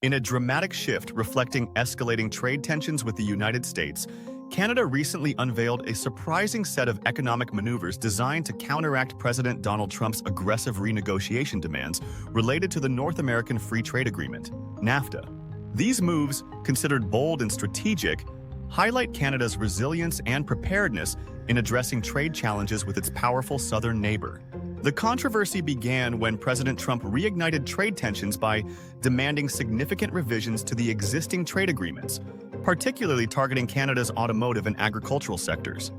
In a dramatic shift reflecting escalating trade tensions with the United States, Canada recently unveiled a surprising set of economic maneuvers designed to counteract President Donald Trump's aggressive renegotiation demands related to the North American Free Trade Agreement, NAFTA. These moves, considered bold and strategic, highlight Canada's resilience and preparedness in addressing trade challenges with its powerful southern neighbor. The controversy began when President Trump reignited trade tensions by demanding significant revisions to the existing trade agreements, particularly targeting Canada's automotive and agricultural sectors.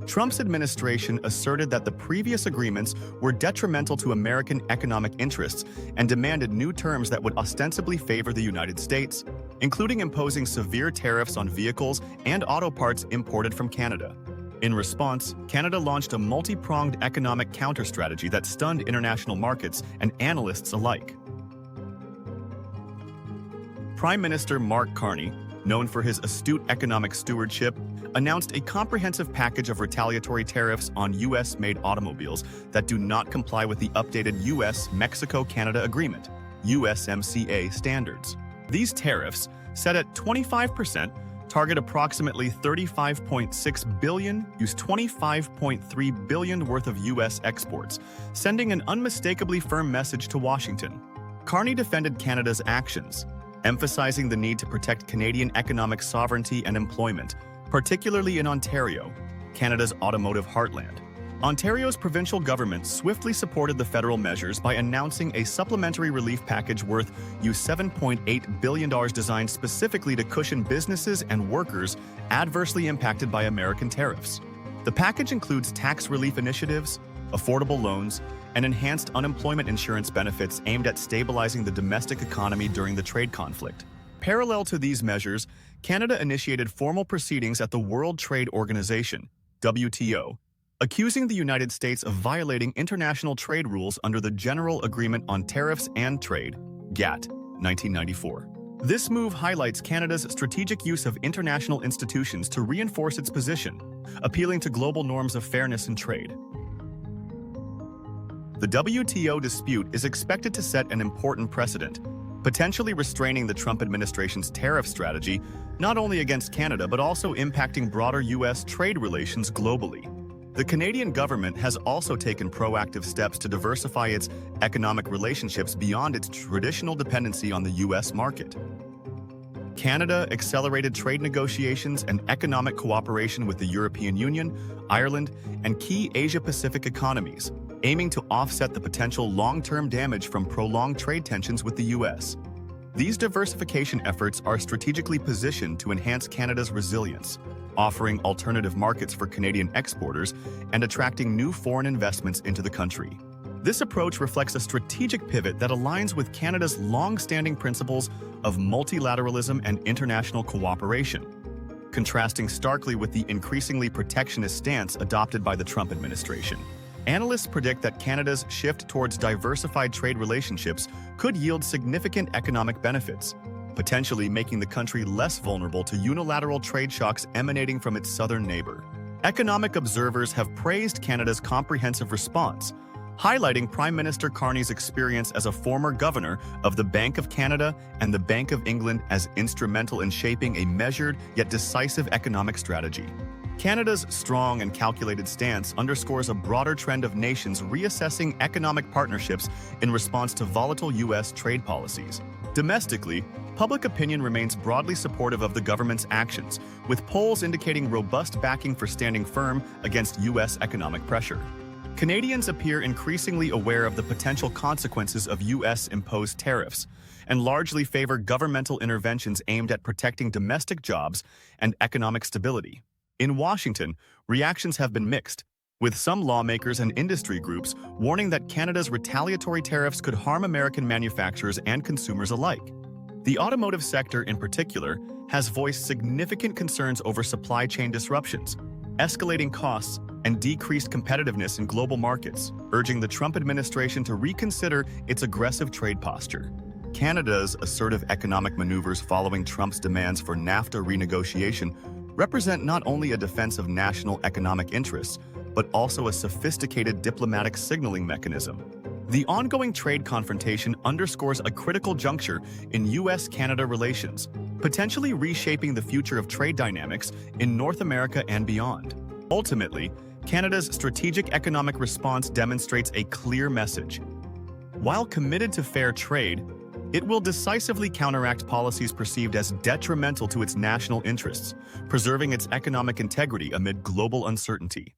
Trump's administration asserted that the previous agreements were detrimental to American economic interests and demanded new terms that would ostensibly favor the United States, including imposing severe tariffs on vehicles and auto parts imported from Canada. In response, Canada launched a multi-pronged economic counter-strategy that stunned international markets and analysts alike. Prime Minister Mark Carney, known for his astute economic stewardship, announced a comprehensive package of retaliatory tariffs on U.S.-made automobiles that do not comply with the updated U.S.-Mexico-Canada Agreement, USMCA standards. These tariffs, set at 25%, target approximately $35.6 billion, use $25.3 billion worth of U.S. exports, sending an unmistakably firm message to Washington. Carney defended Canada's actions, emphasizing the need to protect Canadian economic sovereignty and employment, particularly in Ontario, Canada's automotive heartland. Ontario's provincial government swiftly supported the federal measures by announcing a supplementary relief package worth $7.8 billion designed specifically to cushion businesses and workers adversely impacted by American tariffs. The package includes tax relief initiatives, affordable loans, and enhanced unemployment insurance benefits aimed at stabilizing the domestic economy during the trade conflict. Parallel to these measures, Canada initiated formal proceedings at the World Trade Organization, WTO, accusing the United States of violating international trade rules under the General Agreement on Tariffs and Trade, GATT, 1994. This move highlights Canada's strategic use of international institutions to reinforce its position, appealing to global norms of fairness in trade. The WTO dispute is expected to set an important precedent, potentially restraining the Trump administration's tariff strategy not only against Canada but also impacting broader U.S. trade relations globally. The Canadian government has also taken proactive steps to diversify its economic relationships beyond its traditional dependency on the U.S. market. Canada accelerated trade negotiations and economic cooperation with the European Union, Ireland, and key Asia-Pacific economies, aiming to offset the potential long-term damage from prolonged trade tensions with the U.S. These diversification efforts are strategically positioned to enhance Canada's resilience, offering alternative markets for Canadian exporters and attracting new foreign investments into the country. This approach reflects a strategic pivot that aligns with Canada's long-standing principles of multilateralism and international cooperation, contrasting starkly with the increasingly protectionist stance adopted by the Trump administration. Analysts predict that Canada's shift towards diversified trade relationships could yield significant economic benefits, potentially making the country less vulnerable to unilateral trade shocks emanating from its southern neighbor. Economic observers have praised Canada's comprehensive response, highlighting Prime Minister Carney's experience as a former governor of the Bank of Canada and the Bank of England as instrumental in shaping a measured yet decisive economic strategy. Canada's strong and calculated stance underscores a broader trend of nations reassessing economic partnerships in response to volatile U.S. trade policies. Domestically, public opinion remains broadly supportive of the government's actions, with polls indicating robust backing for standing firm against U.S. economic pressure. Canadians appear increasingly aware of the potential consequences of U.S.-imposed tariffs and largely favor governmental interventions aimed at protecting domestic jobs and economic stability. In Washington, reactions have been mixed, with some lawmakers and industry groups warning that Canada's retaliatory tariffs could harm American manufacturers and consumers alike. The automotive sector, in particular, has voiced significant concerns over supply chain disruptions, escalating costs, and decreased competitiveness in global markets, urging the Trump administration to reconsider its aggressive trade posture. Canada's assertive economic maneuvers following Trump's demands for NAFTA renegotiation represent not only a defense of national economic interests, but also a sophisticated diplomatic signaling mechanism. The ongoing trade confrontation underscores a critical juncture in US-Canada relations, potentially reshaping the future of trade dynamics in North America and beyond. Ultimately, Canada's strategic economic response demonstrates a clear message. While committed to fair trade, it will decisively counteract policies perceived as detrimental to its national interests, preserving its economic integrity amid global uncertainty.